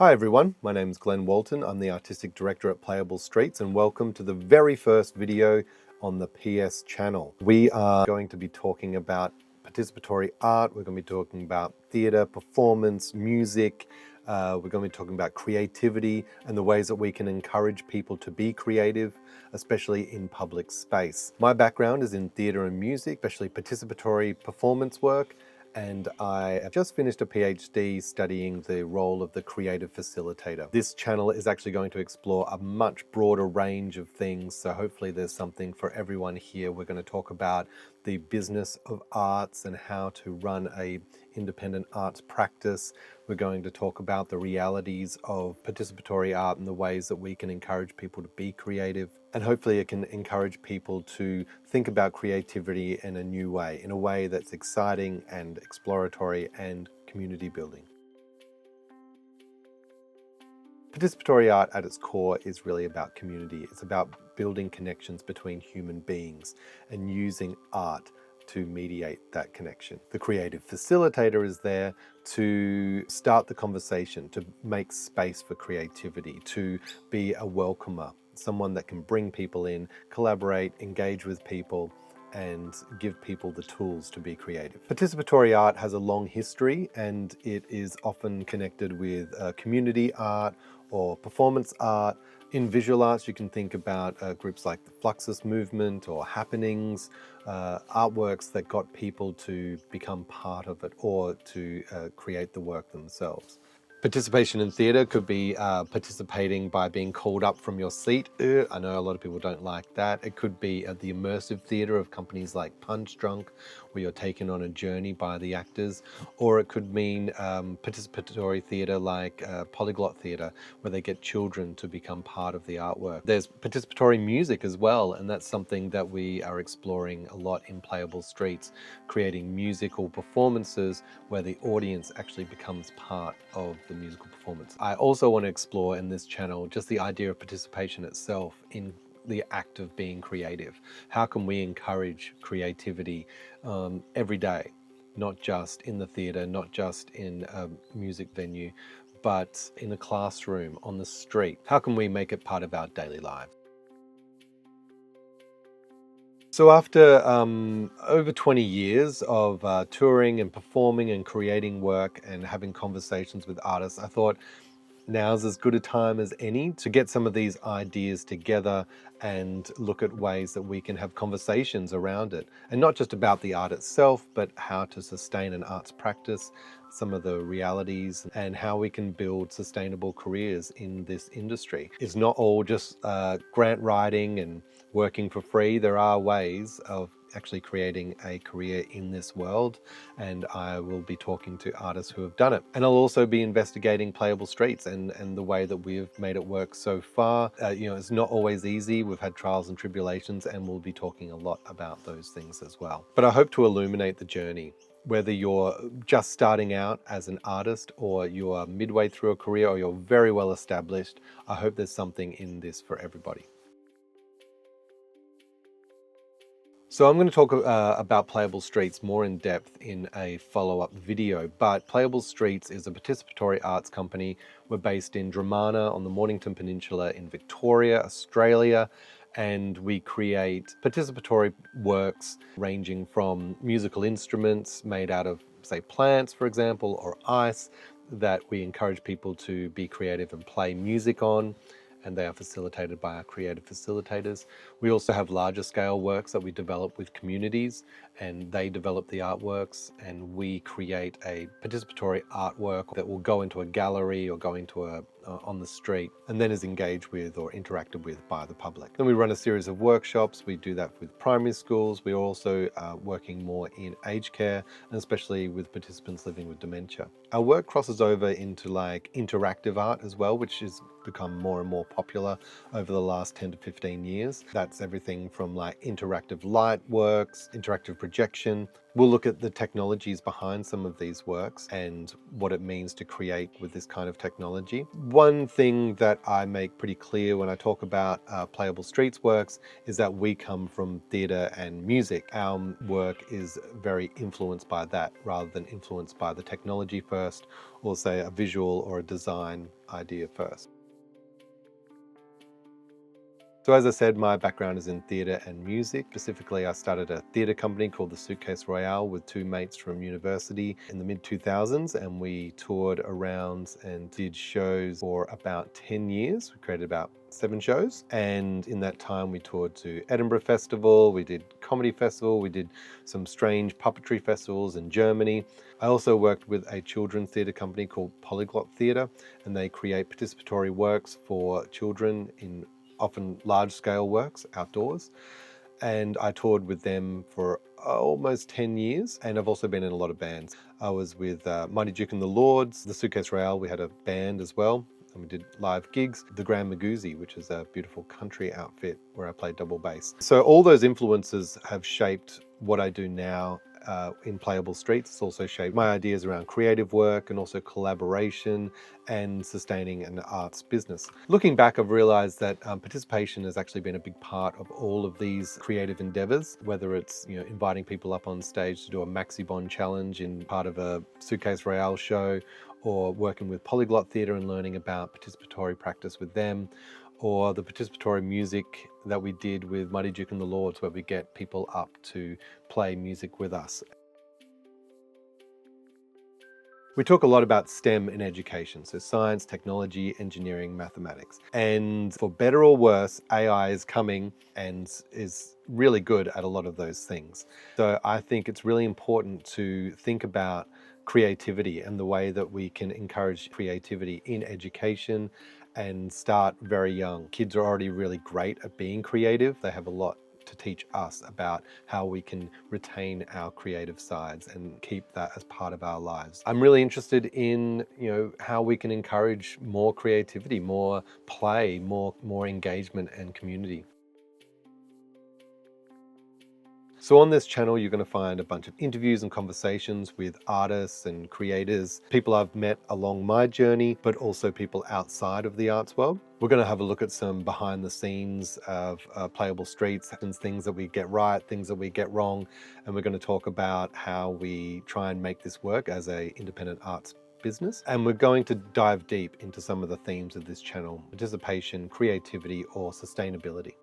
Hi everyone, my name is Glen Walton. I'm the Artistic Director at Playable Streets, and welcome to the very first video on the PS channel. We are going to be talking about participatory art, we're going to be talking about theatre, performance, music, we're going to be talking about creativity and the ways that we can encourage people to be creative, especially in public space. My background is in theatre and music, especially participatory performance work, and I have just finished a PhD studying the role of the creative facilitator. This channel is actually going to explore a much broader range of things, so hopefully there's something for everyone here. We're going to talk about the business of arts and how to run a independent arts practice. We're going to talk about the realities of participatory art and the ways that we can encourage people to be creative. And hopefully it can encourage people to think about creativity in a new way, in a way that's exciting and exploratory and community building. Participatory art at its core is really about community. It's about building connections between human beings and using art to mediate that connection. The creative facilitator is there to start the conversation, to make space for creativity, to be a welcomer, someone that can bring people in, collaborate, engage with people, and give people the tools to be creative. Participatory art has a long history, and it is often connected with community art or performance art. In visual arts, you can think about groups like the Fluxus movement or happenings, artworks that got people to become part of it or to create the work themselves. Participation in theatre could be participating by being called up from your seat. I know a lot of people don't like that. It could be the immersive theatre of companies like Punch Drunk, where you're taken on a journey by the actors. Or it could mean participatory theatre like polyglot theatre, where they get children to become part of the artwork. There's participatory music as well, and that's something that we are exploring a lot in Playable Streets, creating musical performances where the audience actually becomes part of the musical performance. I also want to explore in this channel just the idea of participation itself in the act of being creative. How can we encourage creativity every day, not just in the theatre, not just in a music venue, but in a classroom, on the street? How can we make it part of our daily lives? So after over 20 years of touring and performing and creating work and having conversations with artists, I thought now's as good a time as any to get some of these ideas together and look at ways that we can have conversations around it. And not just about the art itself, but how to sustain an arts practice, some of the realities, and how we can build sustainable careers in this industry. It's not all just grant writing and working for free. There are ways of actually creating a career in this world, and I will be talking to artists who have done it. And I'll also be investigating Playable Streets and the way that we've made it work so far. It's not always easy. We've had trials and tribulations, and we'll be talking a lot about those things as well. But I hope to illuminate the journey. Whether you're just starting out as an artist or you are midway through a career or you're very well established, I hope there's something in this for everybody. So I'm going to talk about Playable Streets more in depth in a follow-up video, but Playable Streets is a participatory arts company. We're based in Dramana on the Mornington Peninsula in Victoria, Australia, and we create participatory works ranging from musical instruments made out of, say, plants, for example, or ice, that we encourage people to be creative and play music on, and they are facilitated by our creative facilitators. We also have larger scale works that we develop with communities, and they develop the artworks, and we create a participatory artwork that will go into a gallery or go into on the street and then is engaged with or interacted with by the public. And we run a series of workshops. We do that with primary schools. We're also working more in aged care, and especially with participants living with dementia. Our work crosses over into like interactive art as well, which has become more and more popular over the last 10 to 15 years. That's everything from like interactive light works, interactive projection, We'll look at the technologies behind some of these works and what it means to create with this kind of technology. One thing that I make pretty clear when I talk about Playable Streets works is that we come from theatre and music. Our work is very influenced by that rather than influenced by the technology first, or say a visual or a design idea first. So as I said, my background is in theatre and music. Specifically, I started a theatre company called the Suitcase Royale with two mates from university in the mid-2000s, and we toured around and did shows for about 10 years. We created about 7 shows, and in that time we toured to Edinburgh Festival, we did Comedy Festival, we did some strange puppetry festivals in Germany. I also worked with a children's theatre company called Polyglot Theatre, and they create participatory works for children in often large-scale works outdoors, and I toured with them for almost 10 years, and I've also been in a lot of bands. I was with Mighty Duke and the Lords, the Suitcase Royale, we had a band as well, and we did live gigs. The Grand Magoozy, which is a beautiful country outfit where I played double bass. So all those influences have shaped what I do now in Playable Streets. It's also shaped my ideas around creative work and also collaboration and sustaining an arts business. Looking back, I've realized that participation has actually been a big part of all of these creative endeavors, whether it's inviting people up on stage to do a Maxi Bond challenge in part of a Suitcase Royale show, or working with Polyglot Theatre and learning about participatory practice with them, or the participatory music that we did with Mighty Duke and the Lords, where we get people up to play music with us. We talk a lot about STEM in education, so science, technology, engineering, mathematics. And for better or worse, AI is coming and is really good at a lot of those things. So I think it's really important to think about creativity and the way that we can encourage creativity in education and start very young. Kids are already really great at being creative. They have a lot to teach us about how we can retain our creative sides and keep that as part of our lives. I'm really interested in how we can encourage more creativity, more play, more engagement and community. So on this channel, you're going to find a bunch of interviews and conversations with artists and creators, people I've met along my journey, but also people outside of the arts world. We're going to have a look at some behind the scenes of Playable Streets, and things that we get right, things that we get wrong, and we're going to talk about how we try and make this work as an independent arts business. And we're going to dive deep into some of the themes of this channel: participation, creativity, or sustainability.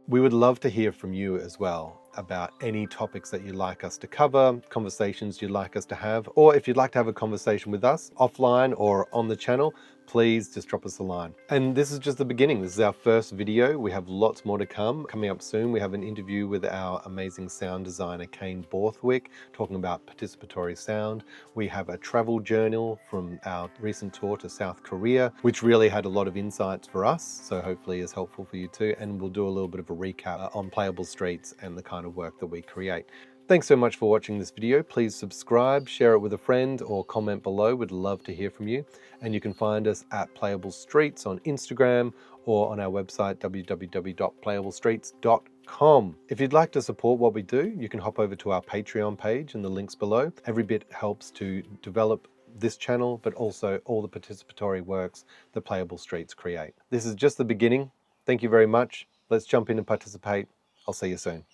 We would love to hear from you as well about any topics that you'd like us to cover, conversations you'd like us to have, or if you'd like to have a conversation with us offline or on the channel, please just drop us a line. And this is just the beginning. This is our first video. We have lots more to come. Coming up soon, we have an interview with our amazing sound designer, Kane Borthwick, talking about participatory sound. We have a travel journal from our recent tour to South Korea, which really had a lot of insights for us, so hopefully is helpful for you too. And we'll do a little bit of a recap on Playable Streets and the kind of work that we create. Thanks so much for watching this video. Please subscribe, share it with a friend, or comment below. We'd love to hear from you. And you can find us at Playable Streets on Instagram or on our website, www.playablestreets.com. If you'd like to support what we do, you can hop over to our Patreon page in the links below. Every bit helps to develop this channel, but also all the participatory works that Playable Streets create. This is just the beginning. Thank you very much. Let's jump in and participate. I'll see you soon.